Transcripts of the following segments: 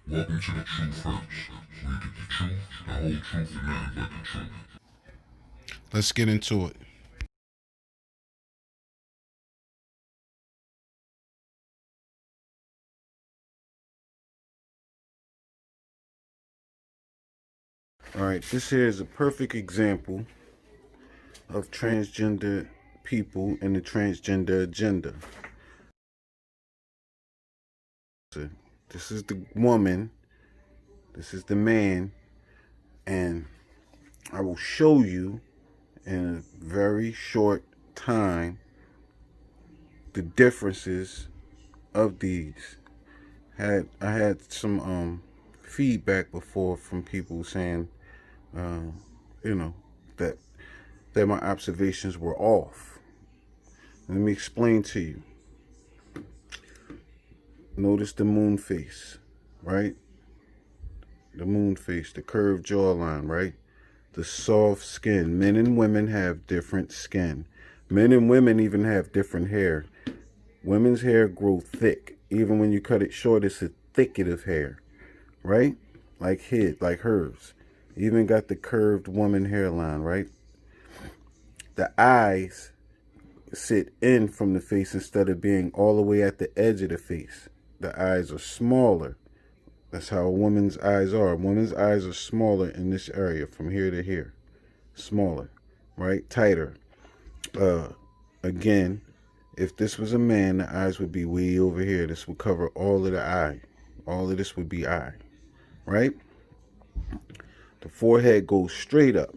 Welcome to the truth hurts. We get the truth, the whole truth, and nothing but the truth. Let's get into it. Alright, this here is a perfect example of transgender people and the transgender agenda. So, this is the woman, this is the man, and I will show you in a very short time the differences of these. I had some feedback before from people saying, you know, that my observations were off. Let me explain to you. Notice the moon face, right? The moon face, the curved jawline, right? The soft skin. Men and women have different skin. Men and women even have different hair. Women's hair grow thick. Even when you cut it short, it's a thicket of hair, right? Like hers. Even got the curved woman hairline, right? The eyes sit in from the face instead of being all the way at the edge of the face. The eyes are smaller. That's how a woman's eyes are. A woman's eyes are smaller in this area from here to here. Smaller, right? Tighter. Again, if this was a man, the eyes would be way over here. This would cover all of the eye. All of this would be eye, right? The forehead goes straight up.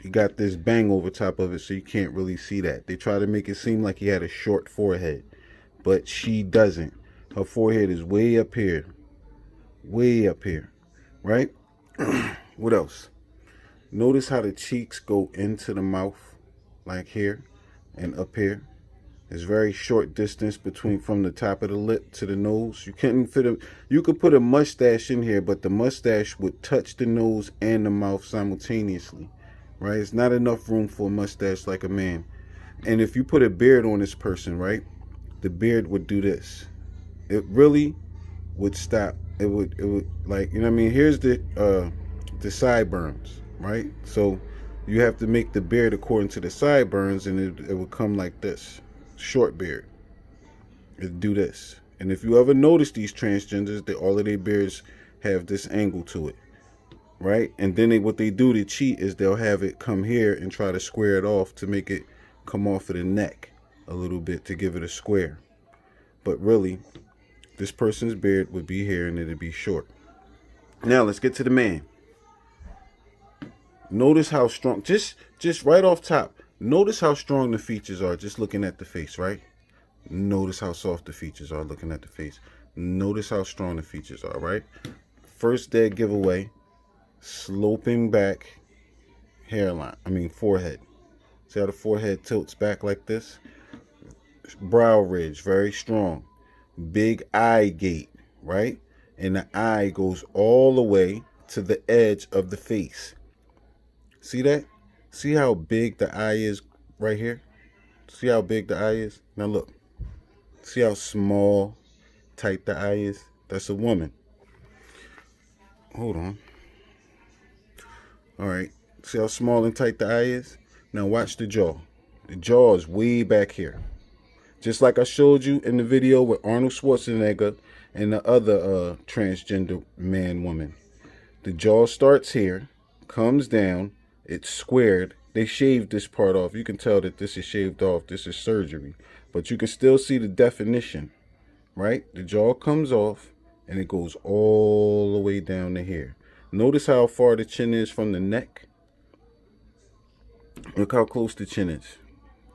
He got this bang over top of it, so you can't really see that. They try to make it seem like he had a short forehead, but she doesn't. Her forehead is way up here. Way up here, right? What else? Notice how the cheeks go into the mouth, like here and up here. There's very short distance between from the top of the lip to the nose. You couldn't fit a, you could put a mustache in here, but the mustache would touch the nose and the mouth simultaneously, right? It's not enough room for a mustache like a man. And if you put a beard on this person, right, the beard would do this. It really would stop. It would like, you know what I mean? Here's the sideburns, right? So you have to make the beard according to the sideburns, and it would come like this. Short beard. It'd do this. And if you ever notice these transgenders, all of their beards have this angle to it, right? And then what they do to cheat is they'll have it come here and try to square it off to make it come off of the neck a little bit to give it a square. But really, this person's beard would be here and it'd be short. Now let's get to the man. Notice how strong, just right off top, notice how strong the features are just looking at the face, right? Notice how soft the features are looking at the face. Notice how strong the features are, right? First dead giveaway, sloping back hairline, forehead. See how the forehead tilts back like this? Brow ridge, very strong. Big eye gate, right? And the eye goes all the way to the edge of the face. See that? See how big the eye is right here? See how big the eye is? Now look. See how small, tight the eye is? That's a woman. Hold on. All right. See how small and tight the eye is? Now watch the jaw. The jaw is way back here. Just like I showed you in the video with Arnold Schwarzenegger and the other transgender man-woman. The jaw starts here, comes down, it's squared. They shaved this part off. You can tell that this is shaved off. This is surgery. But you can still see the definition, right? The jaw comes off and it goes all the way down to here. Notice how far the chin is from the neck. Look how close the chin is.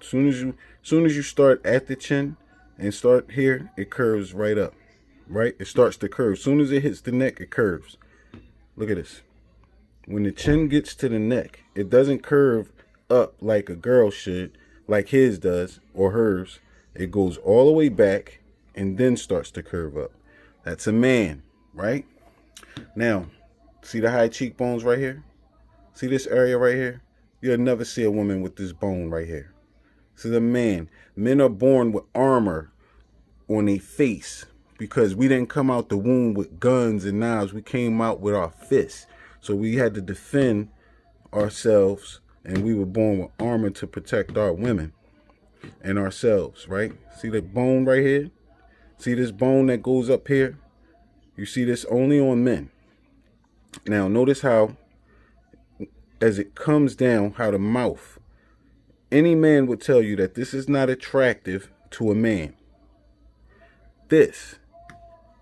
Soon as you start at the chin and start here, it curves right up, right? It starts to curve. Soon as it hits the neck, it curves. Look at this. When the chin gets to the neck, it doesn't curve up like a girl should, like his does, or hers. It goes all the way back and then starts to curve up. That's a man, right? Now, see the high cheekbones right here? See this area right here? You'll never see a woman with this bone right here. This is a man. Men are born with armor on their face because we didn't come out the womb with guns and knives. We came out with our fists. So we had to defend ourselves, and we were born with armor to protect our women and ourselves, right? See the bone right here? See this bone that goes up here? You see this only on men. Now notice how, as it comes down, how the mouth, any man would tell you that this is not attractive to a man. This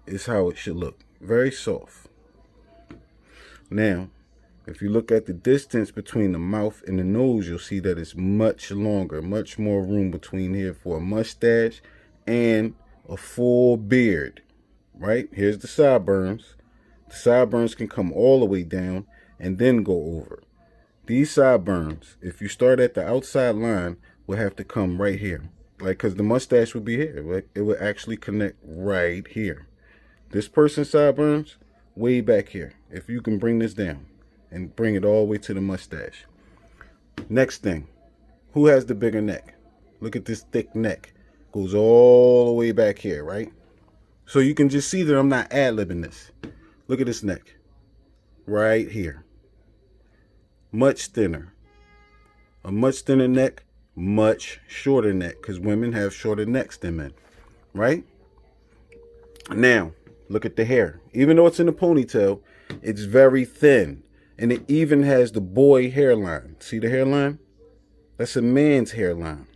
is how it should look. Very soft. Now, if you look at the distance between the mouth and the nose, you'll see that it's much longer, much more room between here for a mustache and a full beard, right? Here's the sideburns. The sideburns can come all the way down and then go over. These sideburns, if you start at the outside line, will have to come right here. Like, because the mustache would be here. Right? It would actually connect right here. This person's sideburns, way back here. If you can bring this down and bring it all the way to the mustache. Next thing, who has the bigger neck? Look at this thick neck. Goes all the way back here, right? So you can just see that I'm not ad-libbing this. Look at this neck. Right here. Much thinner. A much thinner neck, much shorter neck, because women have shorter necks than men, right? Now, look at the hair. Even though it's in a ponytail, it's very thin. And it even has the boy hairline. See the hairline? That's a man's hairline.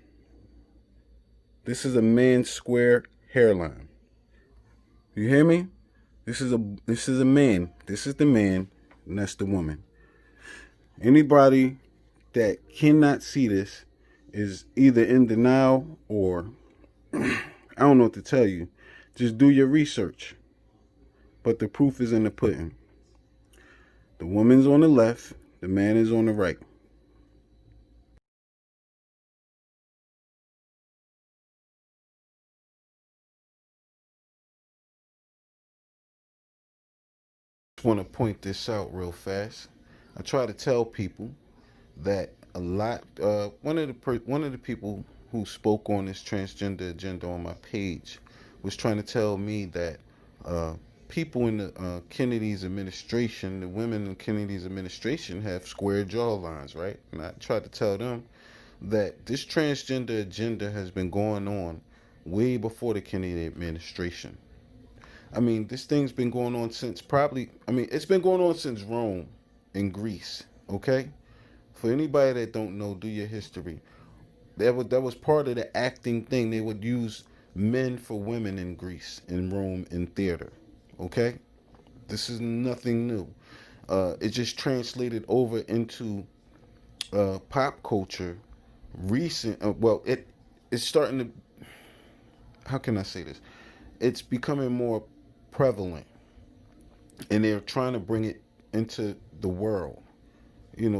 This is a man's square hairline. You hear me? This is a man. This is the man, and that's the woman. Anybody that cannot see this is either in denial or I don't know what to tell you. Just do your research. But the proof is in the pudding. The woman's on the left, the man is on the right. I want to point this out real fast. I try to tell people that a lot. One of the people who spoke on this transgender agenda on my page was trying to tell me that people in the Kennedy's administration, the women in Kennedy's administration, have square jawlines, right? And I tried to tell them that this transgender agenda has been going on way before the Kennedy administration. I mean, this thing's been going on since it's been going on since Rome and Greece, okay? For anybody that don't know, do your history. That was part of the acting thing. They would use men for women in Greece, in Rome, in theater, okay? This is nothing new. It just translated over into pop culture recent. It's starting to, how can I say this? It's becoming more prevalent, and they're trying to bring it into the world,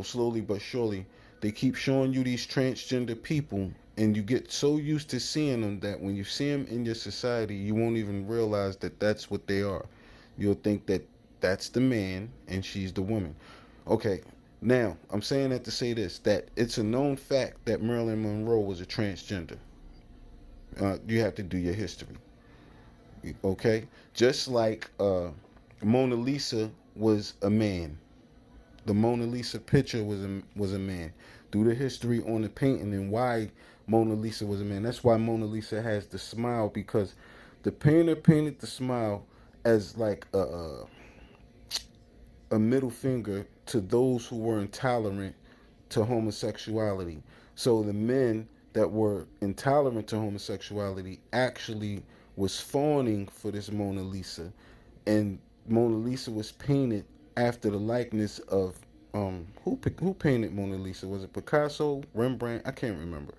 slowly but surely. They keep showing you these transgender people, and you get so used to seeing them that when you see them in your society, you won't even realize that that's what they are. You'll think that that's the man and she's the woman. Okay, now I'm saying that to say this, that it's a known fact that Marilyn Monroe was a transgender. You have to do your history. Okay, just like Mona Lisa was a man. The Mona Lisa picture was a man. Do the history on the painting and why Mona Lisa was a man. That's why Mona Lisa has the smile, because the painter painted the smile as like a middle finger to those who were intolerant to homosexuality. So the men that were intolerant to homosexuality actually was fawning for this Mona Lisa, and Mona Lisa was painted after the likeness of who painted Mona Lisa? Was it Picasso, Rembrandt? I can't remember.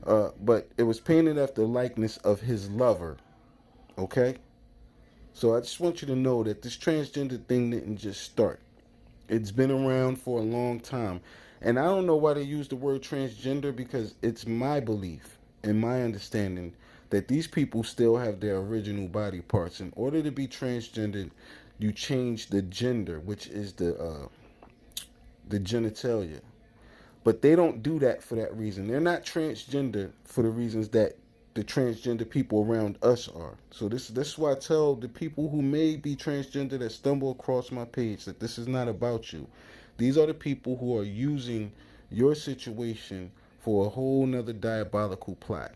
But it was painted after the likeness of his lover. Okay? So I just want you to know that this transgender thing didn't just start. It's been around for a long time. And I don't know why they use the word transgender, because it's my belief and my understanding that these people still have their original body parts. In order to be transgendered, you change the gender, which is the genitalia. But they don't do that for that reason. They're not transgender for the reasons that the transgender people around us are. So this is why I tell the people who may be transgender that stumble across my page that this is not about you. These are the people who are using your situation for a whole nother diabolical plot.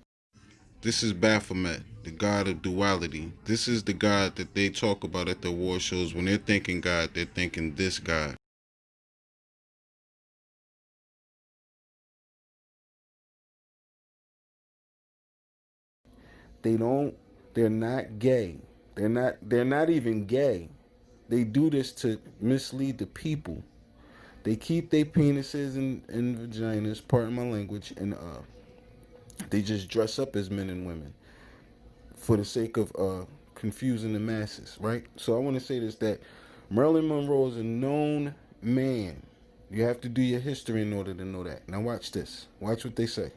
This is Baphomet, the god of duality. This is the god that they talk about at the war shows. When they're thinking God, they're thinking this God. They don't, they're not gay. They're not even gay. They do this to mislead the people. They keep their penises and vaginas, pardon my language, and they just dress up as men and women for the sake of confusing the masses, right? So I want to say this, that Marilyn Monroe is a known man. You have to do your history in order to know that. Now watch this. Watch what they say.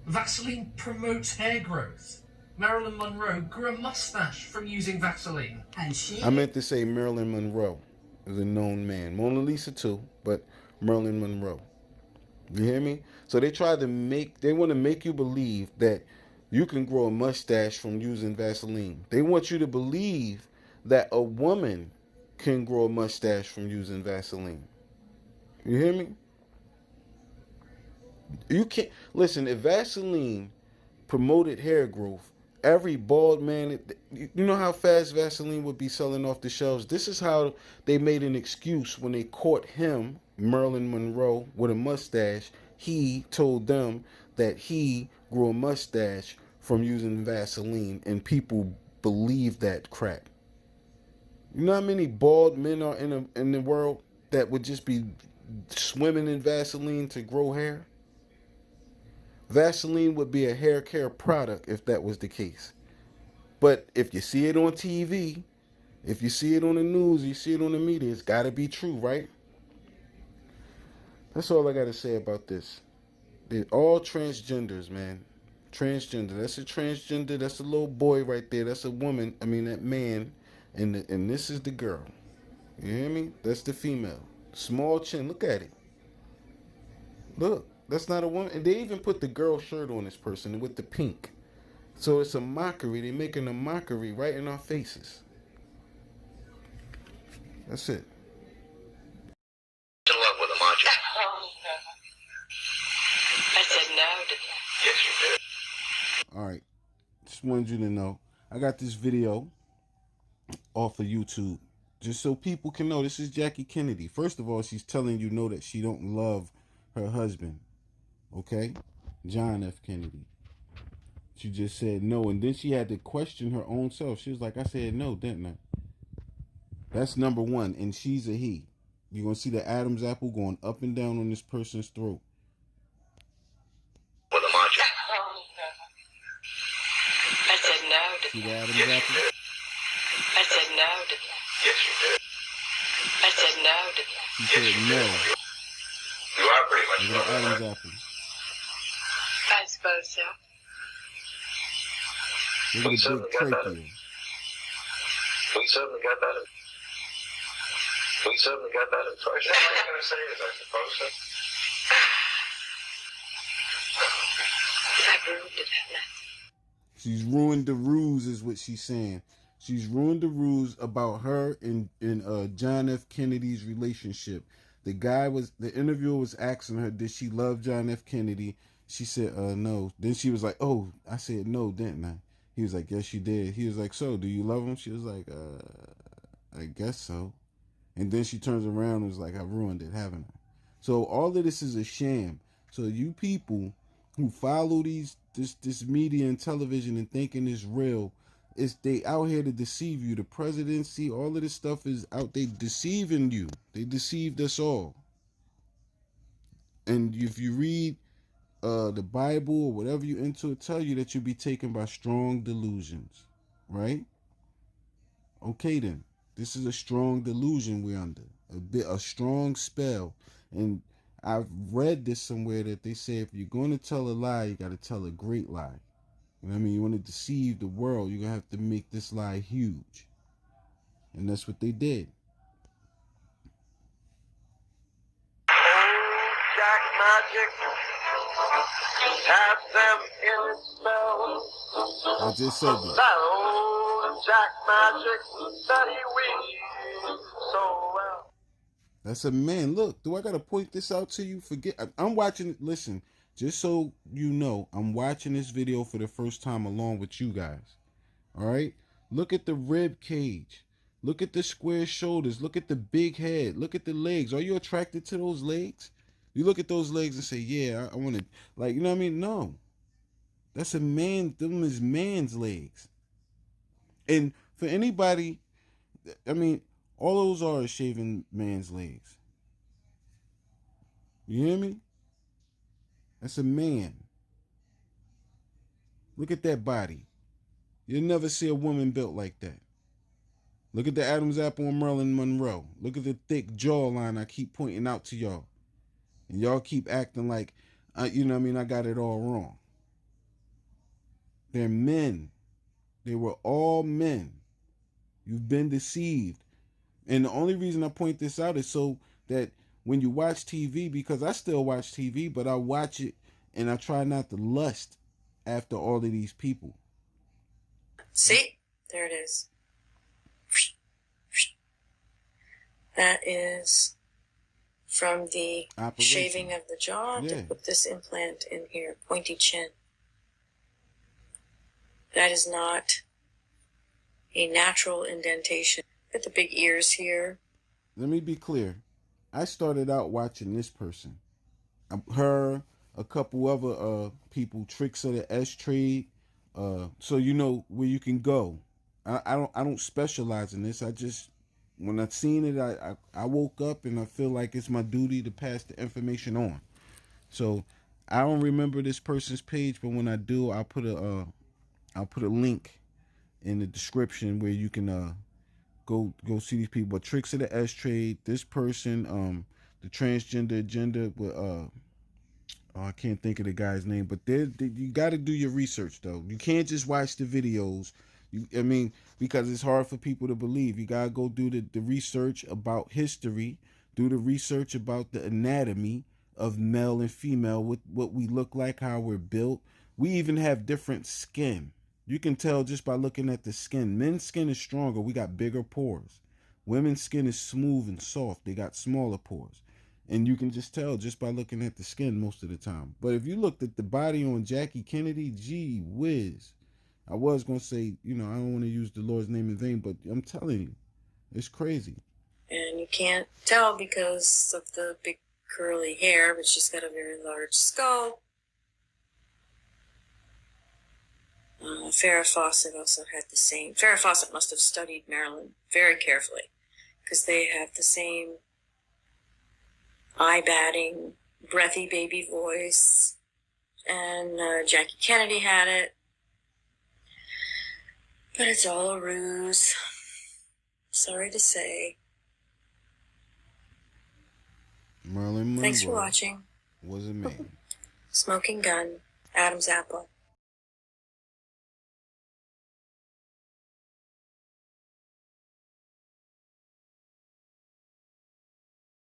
Vaseline promotes hair growth. Marilyn Monroe grew a mustache from using Vaseline. And she... I meant to say Marilyn Monroe is a known man. Mona Lisa too, but Marilyn Monroe. You hear me? So they want to make you believe that you can grow a mustache from using Vaseline. They want you to believe that a woman can grow a mustache from using Vaseline. You hear me? You can't listen. If Vaseline promoted hair growth, every bald man, you know how fast Vaseline would be selling off the shelves. This is how they made an excuse when they caught him, Marilyn Monroe, with a mustache. He told them that he grew a mustache from using Vaseline, and people believe that crap. You know how many bald men are in the world that would just be swimming in Vaseline to grow hair? Vaseline would be a hair care product if that was the case. But if you see it on TV, if you see it on the news, you see it on the media, it's got to be true, right? That's all I got to say about this. They're all transgenders, man. Transgender. That's a transgender. That's a little boy right there. That's a woman. I mean, that man. And this is the girl. You hear me? That's the female. Small chin. Look at it. Look. That's not a woman. And they even put the girl shirt on this person with the pink. So it's a mockery. They're making a mockery right in our faces. That's it. In love with a macho. I said no to that. Yes, you did. All right. Just wanted you to know. I got this video off of YouTube. Just so people can know, this is Jackie Kennedy. First of all, she's telling you know that she don't love her husband. Okay? John F. Kennedy. She just said no. And then she had to question her own self. She was like, I said no, didn't I? That's number one. And she's a he. You're going to see the Adam's apple going up and down on this person's throat. With a macho. I said no to See that. the Adam's Yes, apple? you did. I said no to that. Yes, you did. I said no to that. She Yes, said you no. did. You are pretty much Look at the wrong, Adam's right? apple. I suppose so. Look at the certainly big got that. trachea. We certainly got that. We certainly got that impression. All I'm going to say is, I suppose so. I've ruined it, haven't I? She's ruined the ruse, is what she's saying. She's ruined the ruse about her and John F. Kennedy's relationship. The interviewer was asking her, did she love John F. Kennedy? She said, no. Then she was like, oh, I said no, didn't I? He was like, yes, you did. He was like, so, do you love him? She was like, I guess so. And then she turns around and was like, I ruined it, haven't I? So all of this is a sham. So you people who follow this media and television and thinking it's real, they out here to deceive you. The presidency, all of this stuff is out there deceiving you. They deceived us all. And if you read the Bible or whatever you into, it tell you that you'll be taken by strong delusions, right? Okay then, this is a strong delusion we're under, a strong spell. And I've read this somewhere that they say if you're going to tell a lie, you got to tell a great lie. You know what I mean? You want to deceive the world, you're going to have to make this lie huge. And that's what they did. Jack Magic, have them in a spell. I just said that. That old Jack Magic that he weaves so well. That's a man. Look, do I gotta point this out to you? I'm watching. Listen, just so you know, I'm watching this video for the first time along with you guys. All right. Look at the rib cage. Look at the square shoulders. Look at the big head. Look at the legs. Are you attracted to those legs? You look at those legs and say, "Yeah, I want to." Like, you know what I mean? No, that's a man. Them is man's legs. And for anybody, I mean, all those are shaving man's legs. You hear me? That's a man. Look at that body. You'll never see a woman built like that. Look at the Adam's apple on Marilyn Monroe. Look at the thick jawline I keep pointing out to y'all. And y'all keep acting like, you know what I mean, I got it all wrong. They're men. They were all men. You've been deceived. And the only reason I point this out is so that when you watch TV, because I still watch TV, but I watch it and I try not to lust after all of these people. See? There it is. That is from the Operation. shaving of the jaw Yeah. to put this implant in here. Pointy chin. That is not a natural indentation. Look at the big ears here. Let me be clear. I started out watching this person. Her, a couple other people, Tricks of the S Trade. So you know where you can go. I don't specialize in this. I just, when I seen it, I woke up and I feel like it's my duty to pass the information on. So I don't remember this person's page, but when I do, I'll put a link in the description where you can go see these people. But Tricks of the S Trade, this person, the Transgender Agenda with I can't think of the guy's name, but you got to do your research though. You can't just watch the videos. I mean, because it's hard for people to believe. You got to go do the research about history, do the research about the anatomy of male and female, what we look like, how we're built. We even have different skin. You can tell just by looking at the skin. Men's skin is stronger. We got bigger pores. Women's skin is smooth and soft. They got smaller pores. And you can just tell just by looking at the skin most of the time. But if you looked at the body on Jackie Kennedy, gee whiz. I was going to say, you know, I don't want to use the Lord's name in vain, but I'm telling you, it's crazy. And you can't tell because of the big curly hair, but she's got a very large skull. Farrah Fawcett also had the same. Farrah Fawcett must have studied Marilyn very carefully because they have the same eye-batting, breathy baby voice. And Jackie Kennedy had it. But it's all a ruse. Sorry to say. Marilyn Monroe. Thanks for watching. Was a man. Smoking Gun, Adam's Apple.